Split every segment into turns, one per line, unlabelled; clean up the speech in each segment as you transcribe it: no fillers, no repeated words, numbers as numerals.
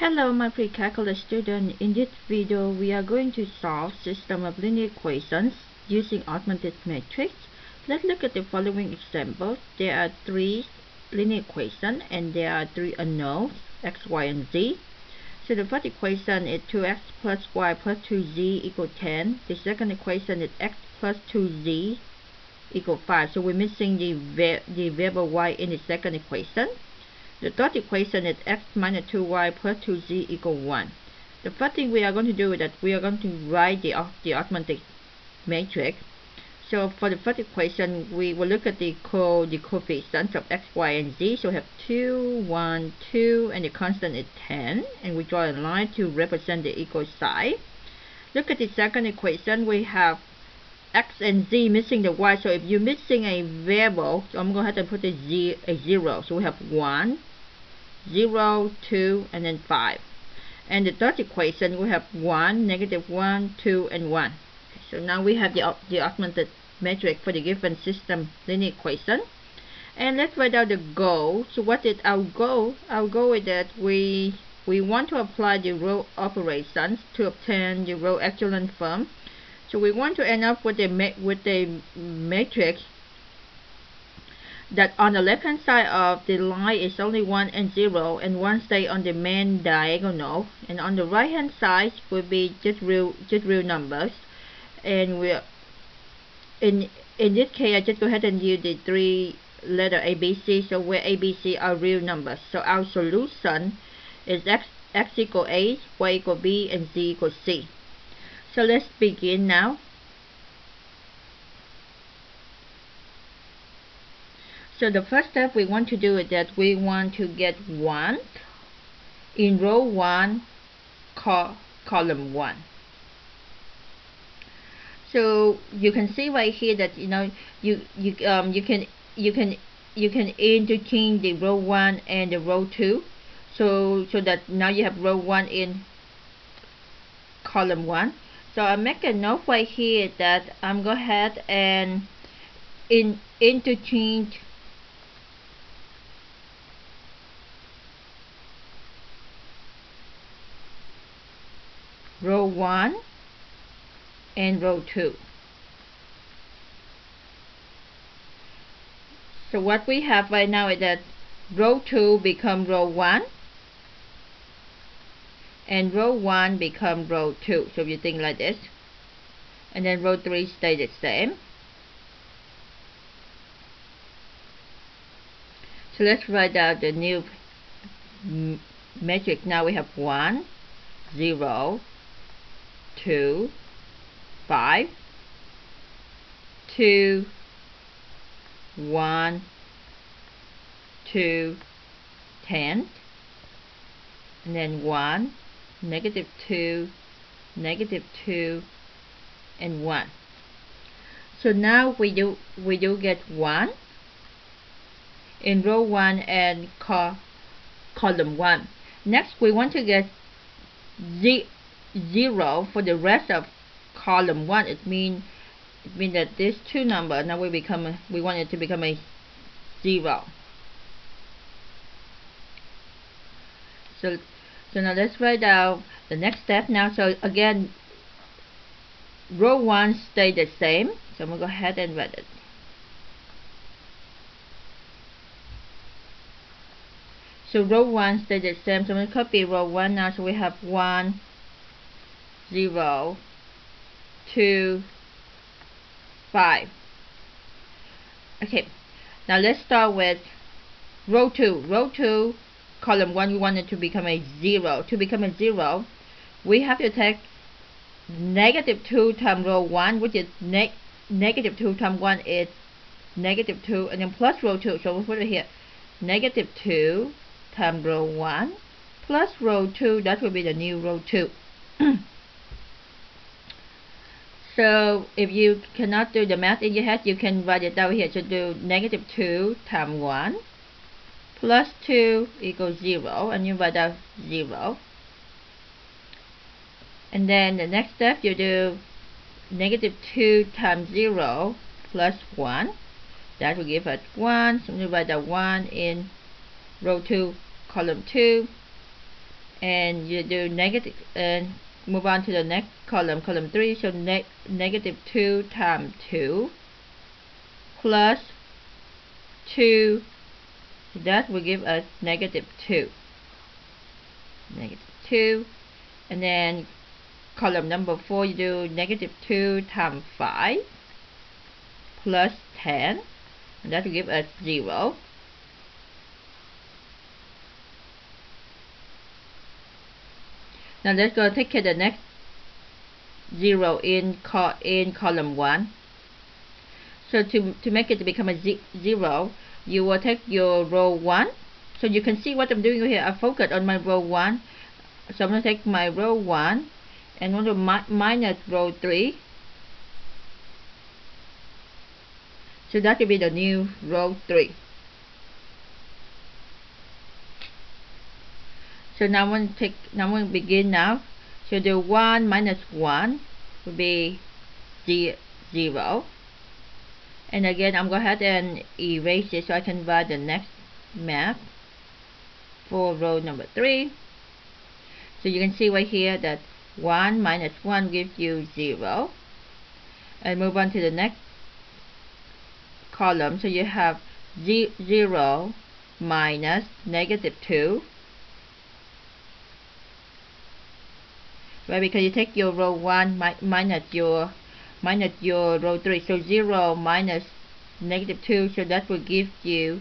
Hello my pre-calculus student. In this video we are going to solve system of linear equations using augmented matrix. Let's look at the following example. There are three linear equations and there are three unknowns x, y, and z. So the first equation is 2x plus y plus 2z equal 10. The second equation is x plus 2z equal 5. So we're missing the variable y in the second equation. The third equation is x minus 2y plus 2z equal 1. The first thing we are going to do is that we are going to write the augmented matrix. So for the first equation, we will look at the coefficients of x, y, and z. So we have 2, 1, 2, and the constant is 10. And we draw a line to represent the equal sign. Look at the second equation. We have x and z missing the y. So if you're missing a variable, so I'm going to have to put a 0. So we have 1, 0, 2, and then 5. And the third equation we have 1, negative 1, 2, and 1. Okay, so now we have the augmented matrix for the given system linear equation. And let's write out the goal. So what is our goal? Our goal is that we want to apply the row operations to obtain the row echelon form. So we want to end up with a matrix that on the left hand side of the line is only 1 and 0 and 1 stay on the main diagonal, and on the right hand side will be just real numbers. And we're in this case I just go ahead and use the three letter ABC, so where ABC are real numbers. So our solution is x equal A, y equal B, and z equal C. So let's begin now. So the first step we want to do is that we want to get 1 in row 1, column 1. So you can see right here that you can interchange the row 1 and the row 2. So that now you have row 1 in column 1. So I make a note right here that I'm go ahead and interchange row 1 and row 2. So what we have right now is that row 2 become row 1 and row 1 become row 2. So if you think like this, and then row 3 stay the same. So let's write out the new matrix. Now we have 1, 0, 2, 5, 2, 1, 2, 10, and then 1, negative 2, negative 2, and 1. So now we do get 1 in row 1 and column 1. Next we want to get 0 for the rest of column 1. It means that these two numbers now we want it to become a 0. So now let's write out the next step now. So again, row 1 stay the same. So I'm going to go ahead and write it. So row 1 stay the same. So I'm going to copy row 1 now. So we have 1, 0, 2, 5. Okay, now let's start with row 2. Row 2, column 1, we want it to become a 0. To become a 0, we have to take negative 2 times row 1, which is negative 2 times 1 is negative 2, and then plus row 2. So we'll put it here, negative 2 times row 1 plus row 2. That will be the new row 2. So if you cannot do the math in your head, you can write it down here. So do negative 2 times 1 plus 2 equals 0, and you write down 0. And then the next step you do negative 2 times 0 plus 1. That will give us 1. So you write down 1 in row 2, column 2. and you do negative, and move on to the next column, column 3. So negative 2 times 2 plus 2, so that will give us negative 2. Negative 2. And then column number 4, you do negative 2 times 5 plus 10, and that will give us 0. Now let's go take care of the next 0 in column 1. So to make it to become a 0, you will take your row 1. So you can see what I'm doing here. I focus on my row 1. So I'm going to take my row 1 and want to minus row 3. So that will be the new row 3. So now I'm going to begin now. So the 1 minus 1 will be 0. And again, I'm going to go ahead and erase it so I can write the next math for row number 3. So you can see right here that 1 minus 1 gives you 0. And move on to the next column. So you have 0 minus negative 2. Right, because you take your row 1 minus your row 3. So 0 minus negative 2, so that will give you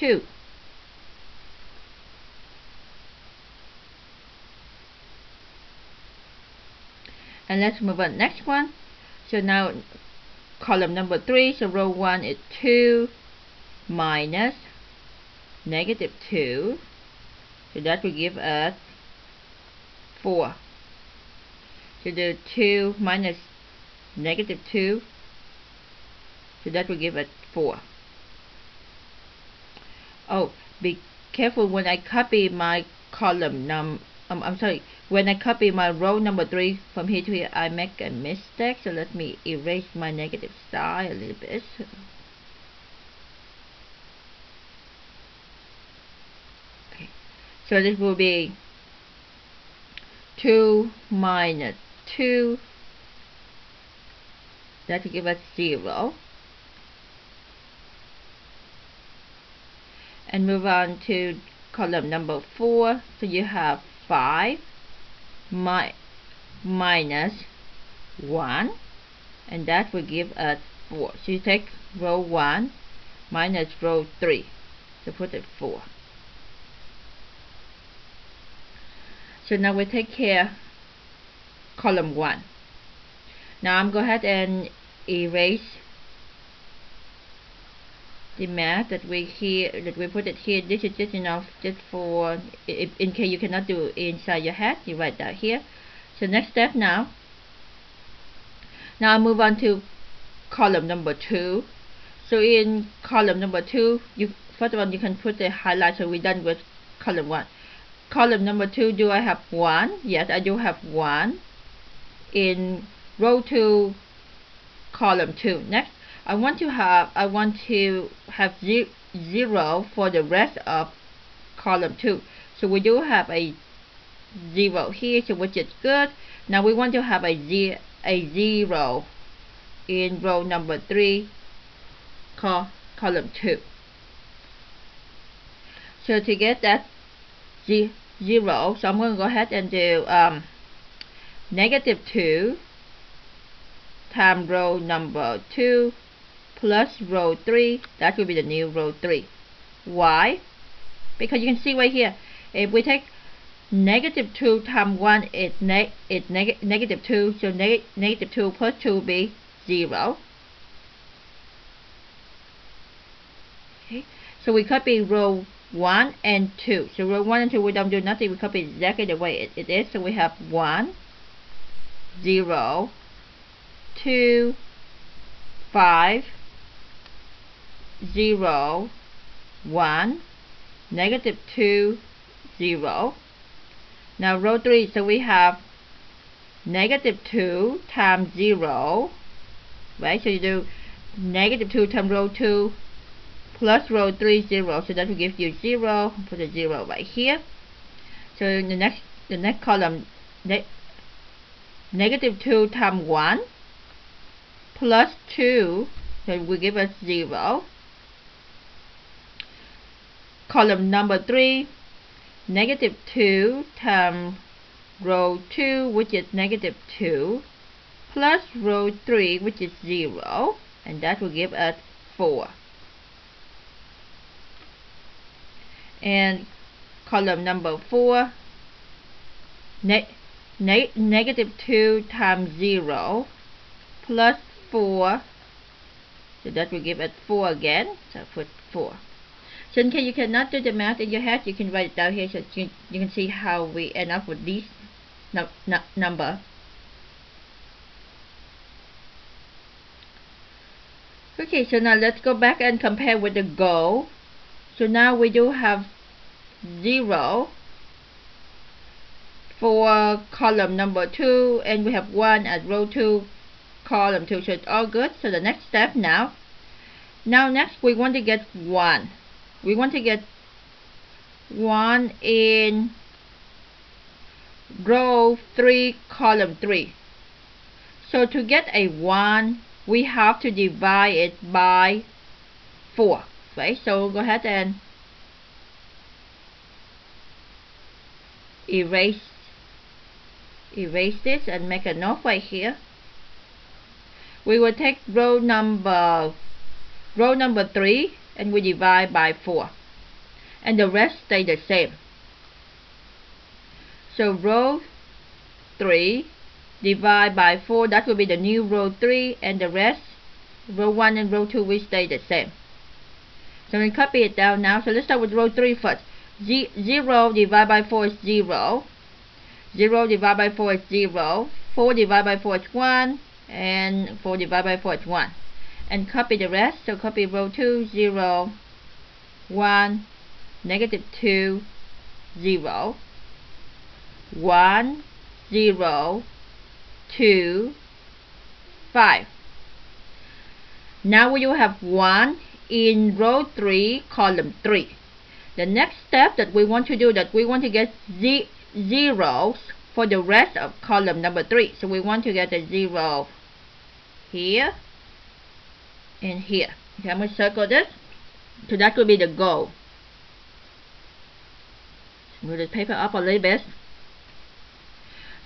2. And let's move on next one. So now column number 3, so row 1 is 2 minus negative 2, so that will give us 4. So do 2 minus negative 2, so that will give us 4. Oh, be careful when I copy my column when I copy my row number 3 from here to here, I make a mistake. So let me erase my negative sign a little bit. Okay, so this will be 2 minus 2, that will give us 0. And move on to column number 4. So you have 5 minus 1, and that will give us 4. So you take row 1 minus row 3, so put it 4. So now we take care column 1. Now I'm going to go ahead and erase the math that we put it here. This is just enough just for in case you cannot do it inside your head, you write that here. So next step now I move on to column number 2. So in column number 2, first of all you can put the highlight, so we're done with column 1. Column number 2, do I have 1? Yes, I do have 1 in row 2, column 2. Next, I want to have 0 for the rest of column 2. So we do have a 0 here, so which is good. Now we want to have a 0 in row number 3, column 2. So to get that 0, so I'm going to go ahead and do negative 2 times row number 2 plus row 3, that will be the new row 3. Why? Because you can see right here, if we take negative 2 times 1, it's negative 2, so negative 2 plus 2 will be 0. Okay, so we copy row 1 and 2. So row 1 and 2, we don't do nothing, we copy exactly the way it is. So we have 1, 0, 2, 5, 0, 1, negative 2, 0. Now row 3, so we have negative 2 times 0, right? So you do negative 2 times row 2 plus row 3, 0, so that will give you 0. Put a 0 right here. So the next column, negative 2 times 1 plus 2, so will give us 0. Column number 3, negative 2 times row 2, which is negative 2, plus row 3, which is 0, and that will give us 4. And column number 4, negative 2 times 0 plus 4, so that will give us 4 again, so put 4. So in case you cannot do the math in your head, you can write it down here so you can see how we end up with these number. Okay, so now let's go back and compare with the goal. So now we do have 0 for column number 2, and we have 1 at row 2, column 2, so it's all good. So the next step now next we want to get 1. We want to get 1 in row 3, column 3. So to get a 1, we have to divide it by 4, right? So we'll go ahead and erase this and make a note right here. We will take row number 3 and we divide by 4, and the rest stay the same. So row 3 divide by 4, that will be the new row 3, and the rest, row 1 and row 2, will stay the same. So we copy it down now. So let's start with row 3 first. 0 divided by 4 is 0. 0 divided by 4 is 0. 4 divided by 4 is 1. And 4 divided by 4 is 1. And copy the rest. So copy row 2, 0, 1, negative 2, 0, 1, 0, 2, 5. Now we will have 1 in row 3, column 3. The next step that we want to do, that we want to get zeros for the rest of column number 3. So we want to get a 0 here and here. Okay, I'm going to circle this. So that will be the goal. Move the paper up a little bit.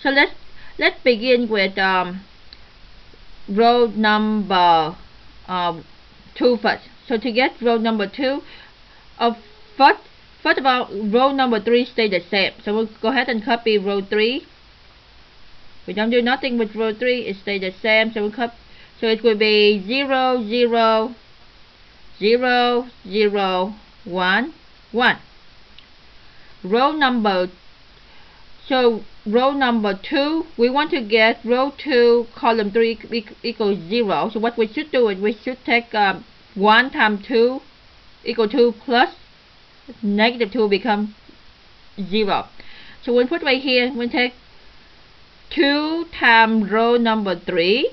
So let's begin with row number 2 first. So to get row number 2, first of all, row number 3 stay the same. So we'll go ahead and copy row 3. We don't do nothing with row 3, it stay the same. So so it will be 0, 0, 0, 0, 1, 1. Row number 2, we want to get row 2, column 3 equals 0. So what we should do is we should take 1 times 2 equal 2 plus negative 2 become 0. So we'll put right here, we'll take 2 times row number 3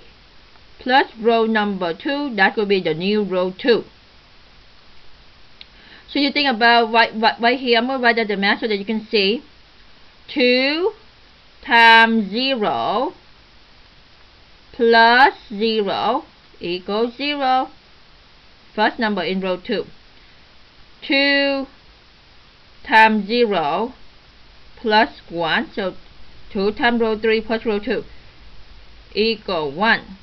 plus row number 2, that will be the new row 2. So you think about right here, I'm going to write out the math so that you can see. 2 times 0 plus 0 equals 0. First number in row 2. 2 times 0 plus 1, so 2 times row 3 plus row 2 equal 1.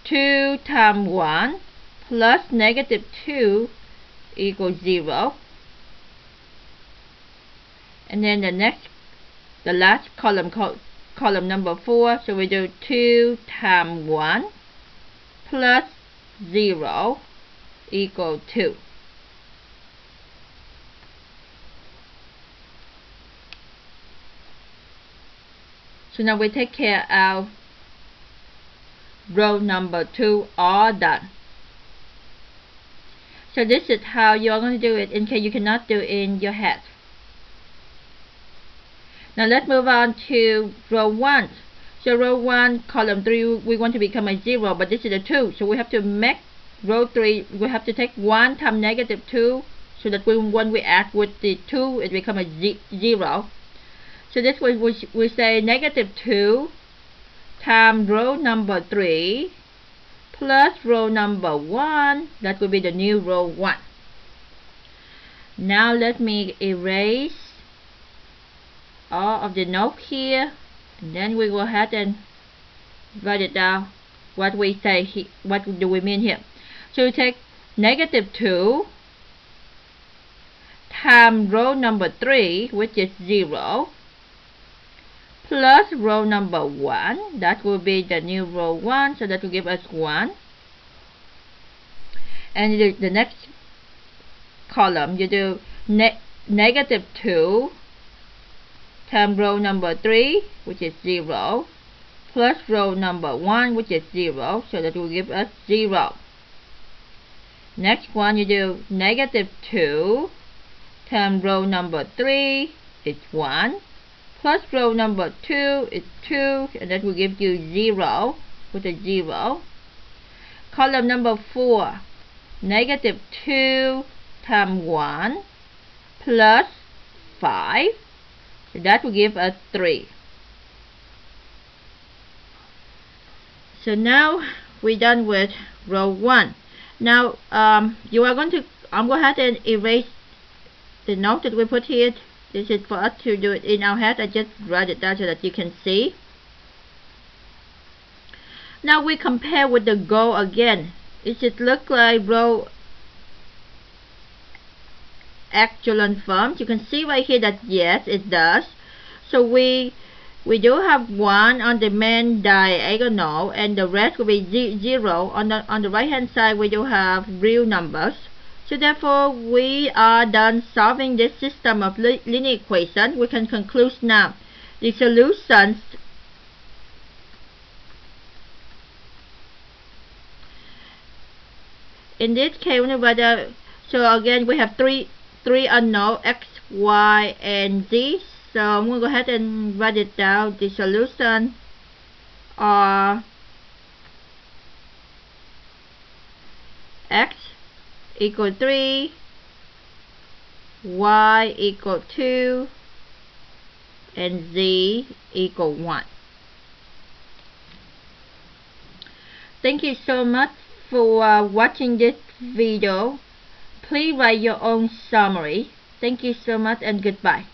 2 times 1 plus negative 2 equals 0. And then the last column, column number 4, so we do 2 times 1 plus 0 equal 2. So now we take care of row number 2, all done. So this is how you are going to do it in case you cannot do it in your head. Now let's move on to row 1. So row 1, column 3, we want to become a 0, but this is a 2. So we have to make row 3, we have to take 1 times negative 2. so that when we add with the 2, it becomes a 0. So this way we say negative 2 times row number 3 plus row number 1. That will be the new row 1. Now let me erase all of the note here, and then we go ahead and write it down. What we say here, what do we mean here? So we take negative 2 times row number 3, which is 0, plus row number 1. That will be the new row 1, so that will give us 1. And the next column, you do negative 2 times row number 3, which is 0, plus row number 1, which is 0, so that will give us 0. Next one, you do negative 2 times row number 3 is 1, plus row number 2 is 2, and that will give you 0 with a 0. Column number 4, negative 2 times 1 plus 5, so that will give us 3. So now we're done with row 1. Now I'm going to go ahead and erase the note that we put here. This is for us to do it in our head. I just write it down so that you can see. Now we compare with the goal again. It should look like row echelon form. You can see right here that yes, it does. So we do have 1 on the main diagonal, and the rest will be 0. On the right hand side, we do have real numbers. So therefore, we are done solving this system of linear equation. We can conclude now. The solutions in this case, so again we have three unknown, x, y, and z. So I'm going to go ahead and write it down. The solution are x equal 3, y equal 2, and z equal 1. Thank you so much for watching this video. Please write your own summary. Thank you so much and goodbye.